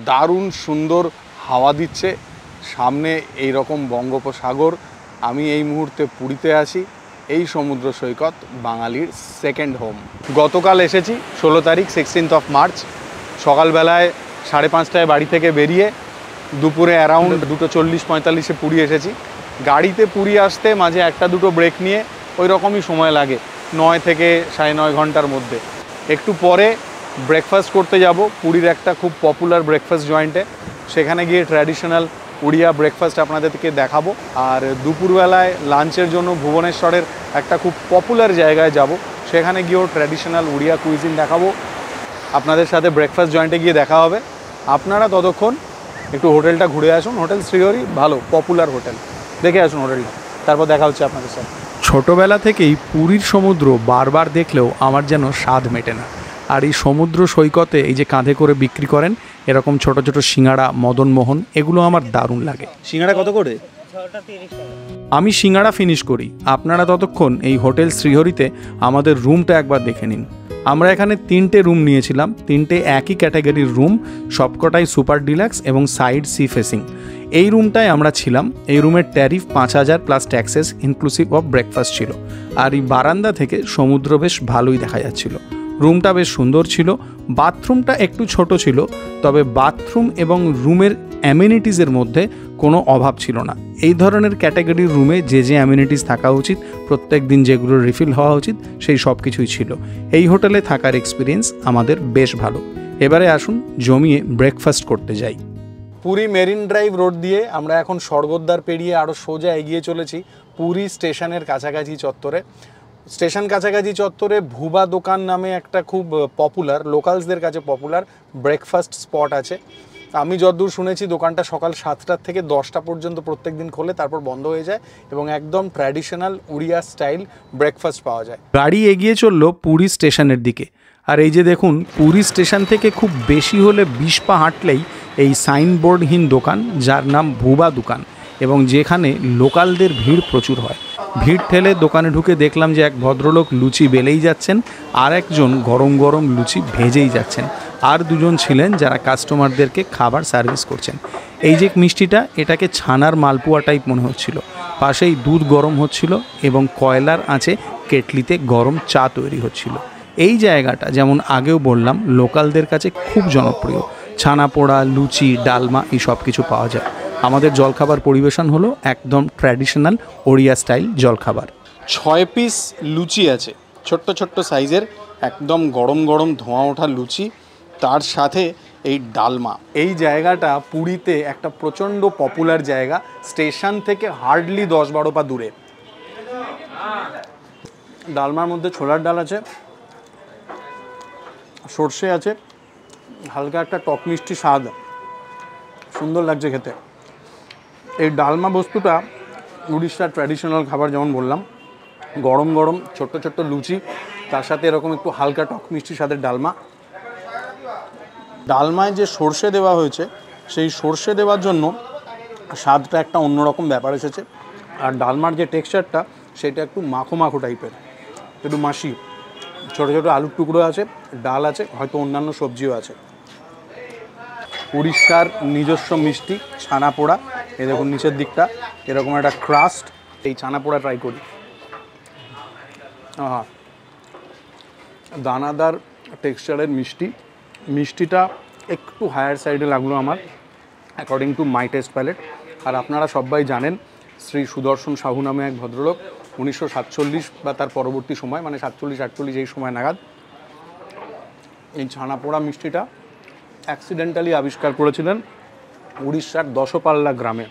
দারুণ সুন্দর হাওয়া দিচ্ছে, সামনে এই রকম বঙ্গোপসাগর। আমি এই মুহূর্তে পুরীতে আছি, এই সমুদ্র সৈকত বাঙালির সেকেন্ড হোম। গতকাল এসেছি 16 তারিখ 16th মার্চ, সকালবেলায় 5:30টায় বাড়ি থেকে বেরিয়ে দুপুরে অ্যারাউন্ড 2:40-45 পুরী এসেছি। গাড়িতে পুরী আসতে মাঝে একটা দুটো ব্রেক নিয়ে ওই রকমই সময় লাগে, 9 থেকে 9.5 ঘন্টার মধ্যে। একটু পরে ব্রেকফাস্ট করতে যাব পুরীর একটা খুব পপুলার ব্রেকফাস্ট জয়েন্টে, সেখানে গিয়ে ট্র্যাডিশনাল উড়িয়া ব্রেকফাস্ট আপনাদেরকে দেখাবো। আর দুপুরবেলায় লাঞ্চের জন্য ভুবনেশ্বরের একটা খুব পপুলার জায়গায় যাব, সেখানে গিয়েও ট্র্যাডিশনাল উড়িয়া কুইজিন দেখাবো। আপনাদের সাথে ব্রেকফাস্ট জয়েন্টে গিয়ে দেখা হবে। আপনারা ততক্ষণ একটু হোটেলটা ঘুরে আসুন, হোটেল শ্রীহরি ভালো পপুলার হোটেল, দেখে আসুন হোটেলটা, তারপর দেখা হচ্ছে আপনাদের সাথে। ছোটোবেলা থেকেই পুরীর সমুদ্র বারবার দেখলেও আমার যেন স্বাদ মেটে না। আর এই সমুদ্র সৈকতে এই যে কাঁধে করে বিক্রি করেন এরকম ছোট ছোট সিঙ্গাড়া, মদনমোহন, এগুলো আমার দারুণ লাগে। সিঙ্গাড়া কত করে? আমি সিঙ্গাড়া ফিনিশ করি, আপনারা ততক্ষণ এই হোটেল শ্রীহরিতে আমাদের রুমটা একবার দেখে নিন। আমরা এখানে 3টে রুম নিয়েছিলাম, 3টে একই ক্যাটাগরির রুম, সবকটাই সুপার ডিলাক্স এবং সাইড সি ফেসিং। এই রুমটায় আমরা ছিলাম। এই রুমের tariff 5,000 plus taxes inclusive of breakfast ছিল। আর এই বারান্দা থেকে সমুদ্র বেশ ভালোই দেখা যাচ্ছিল। রুমটা বেশ সুন্দর ছিল, বাথরুমটা একটু ছোট ছিল, তবে বাথরুম এবং রুমের অ্যামিনিটিসের মধ্যে কোনো অভাব ছিল না। এই ধরনের ক্যাটাগরির রুমে যে যে অ্যামিনিটিস থাকা উচিত, প্রত্যেক দিন যেগুলো রিফিল হওয়া উচিত, সেই সব কিছুই ছিল। এই হোটেলে থাকার এক্সপিরিয়েন্স আমাদের বেশ ভালো। এবারে আসুন জমিয়ে ব্রেকফাস্ট করতে যাই। পুরী মেরিন ড্রাইভ রোড দিয়ে আমরা এখন স্বর্গদ্বার পেরিয়ে আরও সোজা এগিয়ে চলেছি পুরী স্টেশনের কাছাকাছি চত্বরে। স্টেশন কাছাকাছি চত্বরে ভুবা দোকান নামে একটা খুব পপুলার, লোকালসদের কাছে পপুলার ব্রেকফাস্ট স্পট আছে। আমি যতদূর শুনেছি দোকানটা সকাল 7টা থেকে 10টা পর্যন্ত প্রত্যেক দিন খোলে, তারপর বন্ধ হয়ে যায় এবং একদম ট্র্যাডিশনাল উড়িয়া স্টাইল ব্রেকফাস্ট পাওয়া যায়। গাড়ি এগিয়ে চললো পুরী স্টেশনের দিকে। আর এই যে দেখুন, পুরী স্টেশন থেকে খুব বেশি হলে 20 পা হাঁটলেই এই সাইনবোর্ডহীন দোকান, যার নাম ভুবা দোকান, এবং যেখানে লোকালদের ভিড় প্রচুর হয়। ভিড় ঠেলে দোকানে ঢুকে দেখলাম যে এক ভদ্রলোক লুচি বেলেই যাচ্ছেন, আর একজন গরম গরম লুচি ভেজেই যাচ্ছেন, আর দুজন ছিলেন যারা কাস্টমারদেরকে খাবার সার্ভিস করছেন। এই যে মিষ্টিটা, এটাকে ছানার মালপোয়া টাইপ মনে হচ্ছিল। পাশেই দুধ গরম হচ্ছিল এবং কয়লার আঁচে কেটলিতে গরম চা তৈরি হচ্ছিল। এই জায়গাটা যেমন আগেও বললাম লোকালদের কাছে খুব জনপ্রিয়। ছানা পোড়া, লুচি, ডালমা, এই সব কিছু পাওয়া যায়। আমাদের জলখাবার পরিবেশন হলো একদম ট্র্যাডিশনাল ওড়িয়া স্টাইল জলখাবার। 6 পিস লুচি আছে, ছোট্ট ছোট্ট সাইজের, একদম গরম গরম ধোঁয়া ওঠা লুচি, তার সাথে এই ডালমা। এই জায়গাটা পুরীতে একটা প্রচণ্ড পপুলার জায়গা, স্টেশন থেকে হার্ডলি 10-12 পা দূরে। ডালমার মধ্যে ছোলার ডাল আছে, সর্ষে আছে, হালকা একটা টক মিষ্টি স্বাদ, সুন্দর লাগছে খেতে। এই ডালমা বস্তুটা উড়িষ্যার ট্র্যাডিশনাল খাবার, যেমন বললাম, গরম গরম ছোট্ট ছোট্ট লুচি, তার সাথে এরকম একটু হালকা টক মিষ্টি স্বাদের ডালমা। ডালমায় যে সর্ষে দেওয়া হয়েছে, সেই সর্ষে দেওয়ার জন্য স্বাদটা একটা অন্যরকম ব্যাপার এসেছে। আর ডালমার যে টেক্সচারটা, সেটা একটু মাখো মাখো টাইপের, একটু মাসি। ছোটো ছোটো আলুর টুকরো আছে, ডাল আছে, হয়তো অন্যান্য সবজিও আছে। উড়িষ্যার নিজস্ব মিষ্টি ছানা পোড়া, এই দেখুন নিচের দিকটা এরকম একটা ক্রাস্ট। এই ছানা পোড়া ট্রাই করি। দানাদার টেক্সচারের মিষ্টি, মিষ্টিটা একটু হায়ার সাইডে লাগলো আমার according to my taste palate. আর আপনারা সবাই জানেন শ্রী সুদর্শন সাহু নামে এক ভদ্রলোক 1947 বা তার পরবর্তী সময়, মানে 47-48 এই সময় নাগাদ, এই ছানা পোড়া মিষ্টিটা অ্যাক্সিডেন্টালি আবিষ্কার করেছিলেন উড়িষ্যার দশপাল্লা গ্রামে।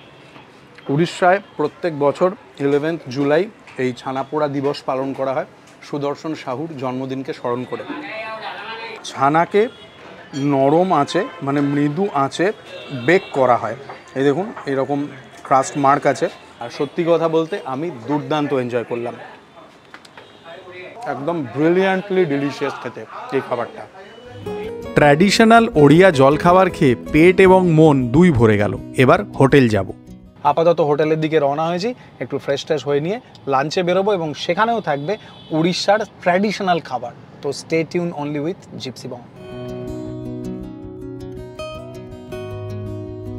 উড়িষ্যায় প্রত্যেক বছর 11 জুলাই এই ছানাপোড়া দিবস পালন করা হয় সুদর্শন সাহুর জন্মদিনকে স্মরণ করে। ছানাকে নরম আঁচে, মানে মৃদু আঁচে বেক করা হয়। এই দেখুন এরকম ক্রাস্ট মার্ক আছে। আর সত্যি কথা বলতে আমি দুর্দান্ত এনজয় করলাম, একদম ব্রিলিয়ান্টলি ডিলিশিয়াস খেতে এই খাবারটা। ট্র্যাডিশনাল ওড়িয়া জলখাবার খেয়ে পেট এবং মন দুই ভরে গেল। এবার হোটেল যাব। আপাতত হোটেলের দিকে রওনা হয়েছি, একটু ফ্রেশ ট্রেশ হয়ে নিয়ে লাঞ্চে বেরোবো এবং সেখানেও থাকবে উড়িষ্যার ট্র্যাডিশনাল খাবার। তো stay tune only with Gypsy Bong.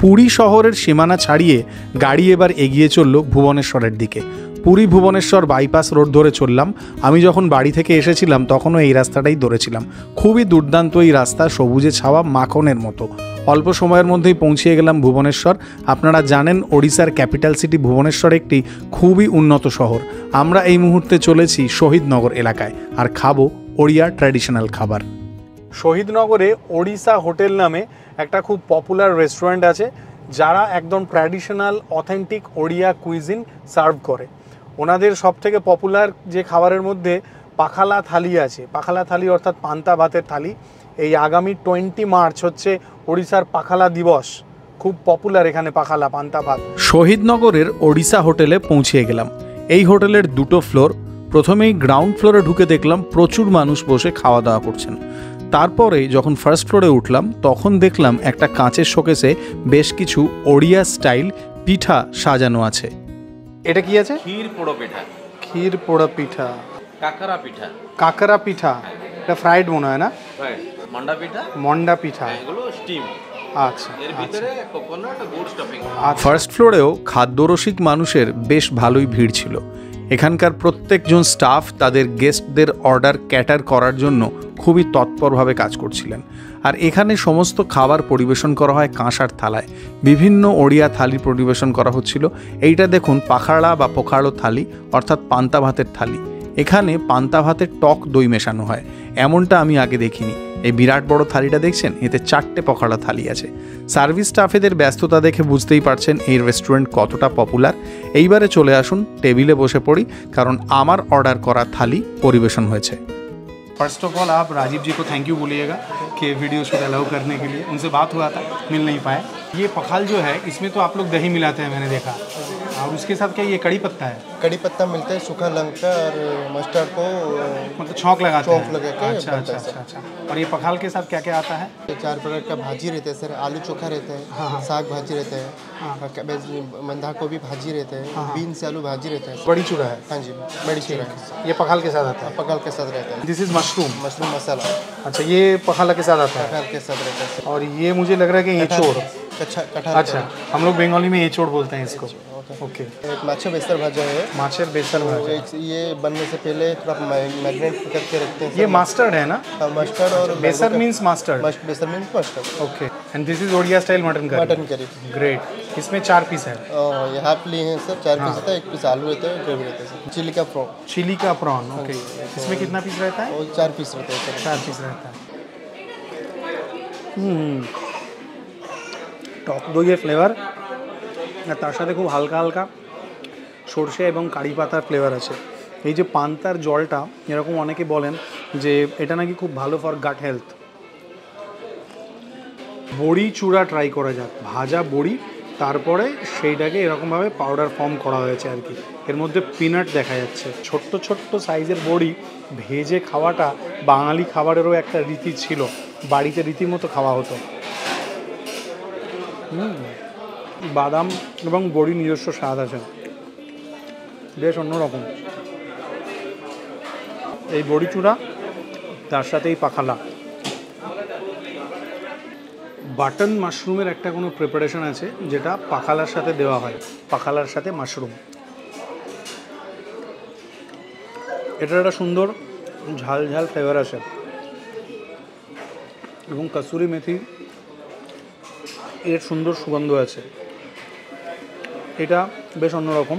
Puri শহরের সীমানা ছাড়িয়ে গাড়ি এবার এগিয়ে চলল ভুবনেশ্বরের দিকে। পুরী ভুবনেশ্বর বাইপাস রোড ধরে চললাম। আমি যখন বাড়ি থেকে এসেছিলাম তখনও এই রাস্তাটাই ধরেছিলাম। খুবই দুর্দান্ত এই রাস্তা, সবুজে ছাওয়া মাখনের মতো। অল্প সময়ের মধ্যেই পৌঁছিয়ে গেলাম ভুবনেশ্বর। আপনারা জানেন ওড়িশার ক্যাপিটাল সিটি ভুবনেশ্বর একটি খুবই উন্নত শহর। আমরা এই মুহূর্তে চলেছি শহীদনগর এলাকায় আর খাবো ওড়িয়া ট্র্যাডিশনাল খাবার। শহীদনগরে ওড়িশা হোটেল নামে একটা খুব পপুলার রেস্টুরেন্ট আছে, যারা একদম traditional authentic Odia cuisine serve করে। ওনাদের সবথেকে পপুলার যে খাবারের মধ্যে পাখালা থালি আছে। পাখালা থালি অর্থাৎ পান্তা ভাতের থালি। এই আগামী 20 মার্চ হচ্ছে ওড়িশার পাখালা দিবস। খুব পপুলার এখানে পাখালা পান্তা ভাত। শহীদনগরের ওড়িশা হোটেলে পৌঁছিয়ে গেলাম। এই হোটেলের দুটো ফ্লোর। প্রথমেই গ্রাউন্ড ফ্লোরে ঢুকে দেখলাম প্রচুর মানুষ বসে খাওয়া দাওয়া করছেন। তারপরে যখন ফার্স্ট ফ্লোরে উঠলাম তখন দেখলাম একটা কাঁচের শোকেসে বেশ কিছু ওড়িয়া স্টাইল পিঠা সাজানো আছে। এটা কি আছে? ক্ষীর পোড়ো পিঠা। ক্ষীর পোড়া পিঠা, কাকরা পিঠা। কাকরা পিঠা, এটা ফ্রাইড মনে হয় না? মন্ডা পিঠা। মন্ডা পিঠা, এগুলো স্টিম। আচ্ছা। এর ভিতরে কোকোনাট গুড় স্টাফিং। ফার্স্ট ফ্লোরেও খাদ্যরসিক মানুষের বেশ ভালোই ভিড় ছিল। এখানকার প্রত্যেকজন স্টাফ তাদের গেস্টদের অর্ডার ক্যাটার করার জন্য খুবই তৎপরভাবে কাজ করছিলেন। আর এখানে সমস্ত খাবার পরিবেশন করা হয় কাঁসার থালায়। বিভিন্ন ওড়িয়া থালি পরিবেশন করা হচ্ছিল। এইটা দেখুন পাখাড়া বা পোখাড়ো থালি অর্থাৎ পান্তা ভাতের থালি। এখানে পান্তা ভাতের টক দই মেশানো হয়, এমনটা আমি আগে দেখিনি। এই বিরাট বড় থালিটা দেখছেন, এতে 4টে পখাড়া থালি আছে। সার্ভিস স্টাফেদের ব্যস্ততা দেখে বুঝতেই পারছেন এই রেস্টুরেন্ট কতটা পপুলার। এইবারে চলে আসুন, টেবিলে বসে পড়ি, কারণ আমার অর্ডার করা থালি পরিবেশন হয়েছে। फर्स्ट ऑफ ऑल आप राजीव जी को थैंक यू बोलिएगा कि वीडियो शूट अलाउ करने के लिए। उनसे बात हुआ था, मिल नहीं पाए। ये पखाल जो है इसमें तो आप लोग दही मिलाते हैं, मैंने देखा। और उसके साथ क्या ये कड़ी पत्ता है? कड़ी पत्ता मिलता है, सूखा लंका और मस्टर्ड को मतलब छौंक लगाते हैं? छौंक लगा के अच्छा अच्छा अच्छा अच्छा। और ये पखाल के साथ क्या क्या आता है? 4 प्रकार का भाजी रहता है सर। आलू चोखा रहता है, साग भाजी रहता है, कैबेज बंधा गोभी भाजी रहता है, बीन से आलू भाजी रहता है। बड़ी चूड़ा है? हाँ जी, बड़ी चूड़ा है। ये पखाल के साथ आता है? पकाल के साथ रहता है। This is mushroom. मशरूम मसाला अच्छा, ये पखाला के साथ आता है? पकाल के साथ रहता है। और ये मुझे लग रहा है कि एचोड़। कटहल। अच्छा, हम लोग बंगाली में एचोड़ बोलते हैं इसको। ओके। एक माछा बेसर भाजा है। माछेर बेसन भाजा। ये बनने से पहले थोड़ा मैरिनेट करके रखते हैं। ये मस्टर्ड है ना? मस्टर्ड और बेसर मीन्स मस्टर्ड। बेसर means mustard. Okay. And this is Odia style mutton curry. Mutton curry. Great. इसमें 4 पीस है। ये हाफ लिए हैं सर, 4 पीस रहता है, 1 पीस आलू रहता है, ग्रेवी रहता है सर। चिली का प्रॉन। चिली का प्रॉन, ओके। इसमें कितना पीस रहता है? और 4 पीस रहता है सर। 4 पीस रहता है। টক দইয়ের ফ্লেভার, আর তার সাথে খুব হালকা হালকা সর্ষে এবং কারি পাতার ফ্লেভার আছে। এই যে পান্তার জলটা, এরকম অনেকে বলেন যে এটা নাকি খুব ভালো ফর গাট হেলথ। বড়ি চূড়া ট্রাই করা যাক। ভাজা বড়ি, তারপরে সেইটাকে এরকমভাবে পাউডার ফর্ম করা হয়েছে আর কি। এর মধ্যে পিনাট দেখা যাচ্ছে। ছোট্ট ছোট্ট সাইজের বড়ি ভেজে খাওয়াটা বাঙালি খাবারেরও একটা রীতি ছিল, বাড়িতে রীতিমতো খাওয়া হতো। বাদাম এবং বড়ি নিজস্ব স্বাদ আছে, বেশ অন্যরকম। এই বড়ি চূড়া, তার সাথে এই পাখালা। বাটন মাশরুমের একটা কোনো প্রিপারেশন আছে যেটা পাখালার সাথে দেওয়া হয়, পাখালার সাথে মাশরুম। এটার একটা সুন্দর ঝাল ঝাল ফ্লেভার আছে এবং কসুরি মেথি এর সুন্দর সুগন্ধ আছে। এটা বেশ অন্যরকম।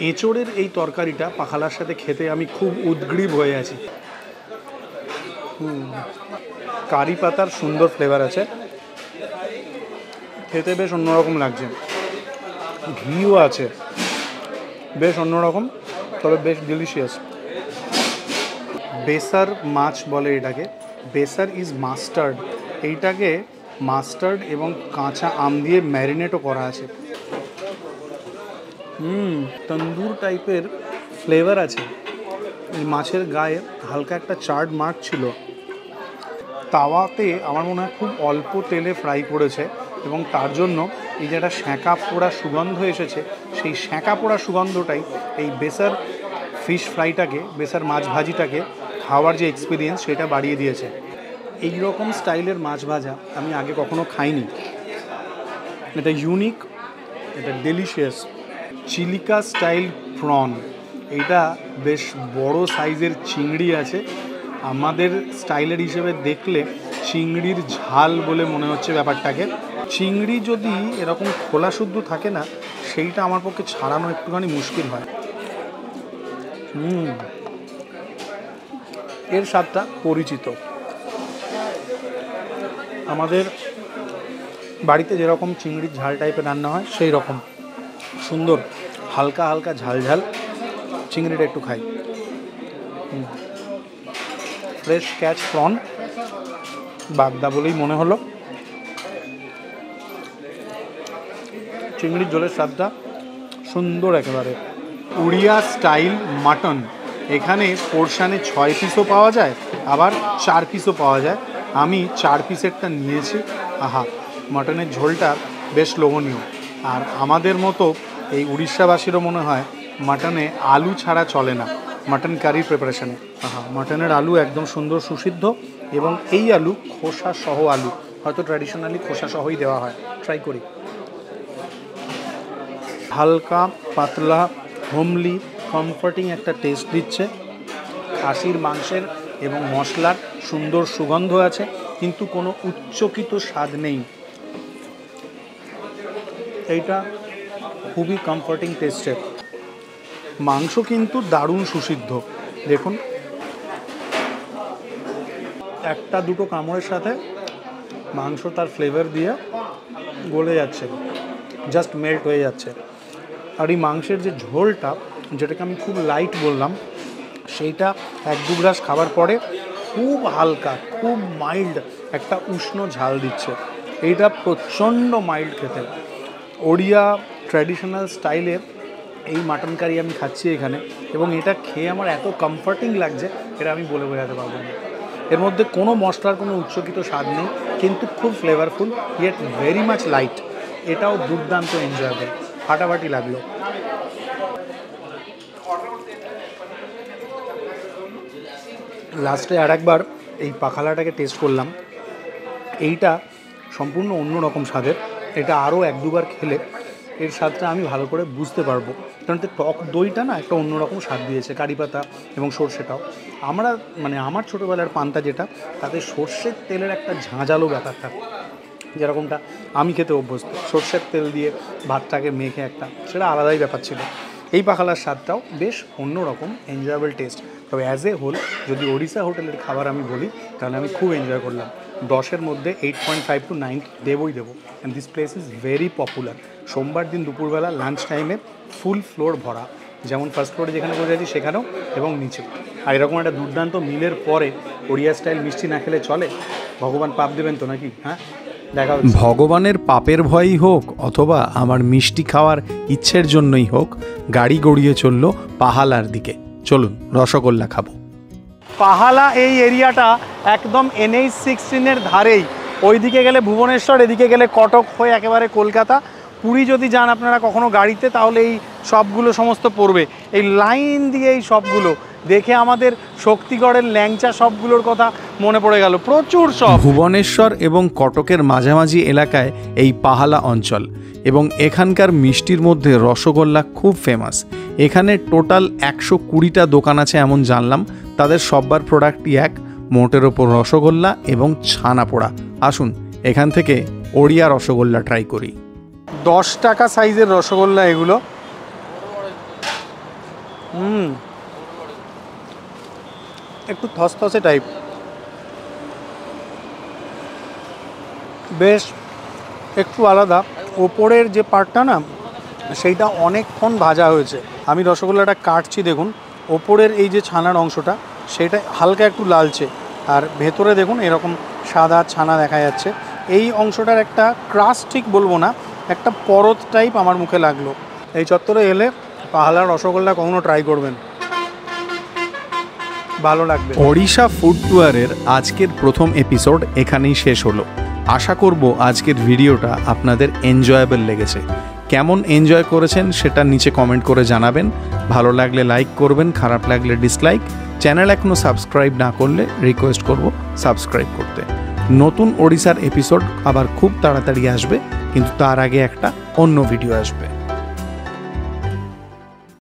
এঁচোড়ের এই তরকারিটা পাখালার সাথে খেতে আমি খুব উদ্গ্রীব হয়ে আছি। কারি পাতার সুন্দর ফ্লেভার আছে, খেতে বেশ অন্যরকম লাগছে। ঘিও আছে, বেশ অন্যরকম, তবে বেশ ডিলিশিয়াস। বেসার মাছ বলে এটাকে। বেসার ইজ মাস্টার্ড। এইটাকে মাস্টার্ড এবং কাঁচা আম দিয়ে ম্যারিনেটও করা আছে। তন্দুর টাইপের ফ্লেভার আছে। এই মাছের গায়ে হালকা একটা চার্ড মার্ক ছিল। তাওয়াতে আমার মনে হয় খুব অল্প তেলে ফ্রাই করেছে এবং তার জন্য এই যে একটা সেঁকা পোড়া সুগন্ধ এসেছে, সেই সেঁকা পোড়া সুগন্ধটাই এই বেসার ফিশ ফ্রাইটাকে, বেসার মাছ ভাজিটাকে খাওয়ার যে এক্সপিরিয়েন্স সেটা বাড়িয়ে দিয়েছে। এই রকম স্টাইলের মাছ ভাজা আমি আগে কখনো খাইনি। এটা ইউনিক, এটা ডেলিশিয়াস। চিলিকা স্টাইল প্রন, এটা বেশ বড় সাইজের চিংড়ি আছে। আমাদের স্টাইলের হিসেবে দেখলে চিংড়ির ঝাল বলে মনে হচ্ছে ব্যাপারটাকে। চিংড়ি যদি এরকম খোলা শুদ্ধ থাকে না, সেইটা আমার পক্ষে ছাড়ানো একটুখানি মুশকিল হয়। এর স্বাদটা পরিচিত। আমাদের বাড়িতে যেরকম চিংড়ির ঝাল টাইপের রান্না হয় সেই রকম সুন্দর হালকা হালকা ঝাল ঝাল। চিংড়িটা একটু খাই। ফ্রেশ ক্যাচ প্রন, বাগদা বলেই মনে হলো। চিংড়ির ঝোলের স্বাদটা সুন্দর একেবারে। উড়িয়া স্টাইল মাটন, এখানে পোর্শানে 6 পিসও পাওয়া যায়, আবার 4 পিসও পাওয়া যায়। আমি 4 পিসেরটা নিয়েছি। আহা, মাটনের ঝোলটা বেশ লোভনীয়। আর আমাদের মতো এই উড়িষ্যাবাসীরও মনে হয় মাটনে আলু ছাড়া চলে না মাটন কারি প্রিপারেশানে। আহা, মাটনের আলু একদম সুন্দর সুসিদ্ধ, এবং এই আলু খোসা সহ আলু, হয়তো ট্র্যাডিশনালি খোসা সহই দেওয়া হয়। ট্রাই করি। হালকা পাতলা হোমলি কমফর্টিং একটা টেস্ট দিচ্ছে। খাসির মাংসের এবং মশলার সুন্দর সুগন্ধ আছে, কিন্তু কোনো উচ্চকিত স্বাদ নেই। এইটা খুবই কমফর্টিং টেস্টের। মাংস কিন্তু দারুণ সুসিদ্ধ। দেখুন, একটা দুটো কামড়ের সাথে মাংস তার ফ্লেভার দিয়ে গলে যাচ্ছে, জাস্ট মেল্ট হয়ে যাচ্ছে। আর এই মাংসের যে ঝোলটা, যেটাকে আমি খুব লাইট বললাম, সেইটা 1-2 গ্রাস খাবার পরে খুব হালকা, খুব মাইল্ড একটা উষ্ণ ঝাল দিচ্ছে। এইটা প্রচণ্ড মাইল্ড খেতে। ওড়িয়া ট্র্যাডিশনাল স্টাইলের এই মাটন কারি আমি খাচ্ছি এখানে, এবং এটা খেয়ে আমার এত কমফর্টিং লাগছে, এটা আমি বলে বোঝাতে পারবো না। এর মধ্যে কোনো মশলার কোনো উচ্চকিত স্বাদ নেই, কিন্তু খুব flavourful, yet very much light. এটাও দুর্দান্ত এনজয়েবল, ফাটাফাটি লাগলো। লাস্টে আর একবার এই পাখালাটাকে টেস্ট করলাম। এইটা সম্পূর্ণ অন্যরকম স্বাদের। এটা আরও 1-2 বার খেলে এর স্বাদটা আমি ভালো করে বুঝতে পারবো, কারণ টক দইটা না একটা অন্যরকম স্বাদ দিয়েছে, কারি পাতা এবং সর্ষেটাও। আমার ছোটোবেলার পান্তা যেটা, তাতে সর্ষের তেলের একটা ঝাঁঝালো ব্যাপার থাকে, যেরকমটা আমি খেতে অভ্যস্ত। সর্ষের তেল দিয়ে ভাতটাকে মেখে একটা, সেটা আলাদাই ব্যাপার ছিল। এই পাখালার স্বাদটাও বেশ অন্যরকম, এনজয়েবল টেস্ট। তবে অ্যাজ এ হোল যদি ওড়িশা হোটেলের খাবার আমি বলি, তাহলে আমি খুব এনজয় করলাম। 10-এর মধ্যে 8.5 to 9 দেবই দেবো। And this place is very popular. সোমবার দিন দুপুরবেলা লাঞ্চ টাইমে ফুল ফ্লোর ভরা, যেমন ফার্স্ট ফ্লোরে যেখানে বসে আছি সেখানেও এবং নিচেও। আর এরকম একটা দুর্দান্ত মিলের পরে ওড়িয়া স্টাইল মিষ্টি না খেলে চলে? ভগবান পাপ দেবেন তো নাকি? হ্যাঁ, দেখা হচ্ছে। ভগবানের পাপের ভয়ই হোক অথবা আমার মিষ্টি খাওয়ার ইচ্ছের জন্যই হোক, গাড়ি গড়িয়ে চলল পাহালার দিকে। চলুন রসগোল্লা খাবো। পাহালা এই এরিয়াটা একদম NH-16-এর ধারেই। ওইদিকে গেলে ভুবনেশ্বর, এদিকে গেলে কটক হয়ে একেবারে কলকাতা। পুরী যদি যান আপনারা কখনো গাড়িতে, তাহলে এই সবগুলো সমস্ত পড়বে। এই লাইন দিয়ে এই সবগুলো দেখে আমাদের শক্তিগড়ের ল্যাংচা সবগুলোর কথা মনে পড়ে গেল। প্রচুর সব। ভুবনেশ্বর এবং কটকের মাঝামাঝি এলাকায় এই পাহালা অঞ্চল, এবং এখানকার মিষ্টির মধ্যে রসগোল্লা খুব ফেমাস। এখানে টোটাল 120টা দোকান আছে এমন জানলাম। তাদের সববার প্রোডাক্টই এক, মোটের ওপর রসগোল্লা এবং ছানা পোড়া। আসুন এখান থেকে ওড়িয়া রসগোল্লা ট্রাই করি। 10 টাকা সাইজের রসগোল্লা এগুলো। একটু থসথসে টাইপ, বেশ একটু আলাদা। ওপরের যে পার্টটা না, সেইটা অনেকক্ষণ ভাজা হয়েছে। আমি রসগোল্লাটা কাটছি, দেখুন ওপরের এই যে ছানার অংশটা, সেটা হালকা একটু লালচে, আর ভেতরে দেখুন এরকম সাদা ছানা দেখা যাচ্ছে। এই অংশটার একটা ক্রাস্ট ঠিক বলবো না, একটা পরত টাইপ আমার মুখে লাগলো। এই চত্বরে এলে পাহালার রসগোল্লা কখনো ট্রাই করবেন, ভালো লাগবে। ওড়িশা ফুড ট্যুরের আজকের প্রথম এপিসোড এখানেই শেষ হলো। আশা করব আজকের ভিডিওটা আপনাদের এনজয়েবল লেগেছে। কেমন এনজয় করেছেন সেটা নিচে কমেন্ট করে জানাবেন। ভালো লাগলে লাইক করবেন, খারাপ লাগলে ডিসলাইক। চ্যানেল এখনও সাবস্ক্রাইব না করলে রিকোয়েস্ট করব সাবস্ক্রাইব করতে। নতুন ওড়িশার এপিসোড আবার খুব তাড়াতাড়ি আসবে, কিন্তু তার আগে একটা অন্য ভিডিও আসবে।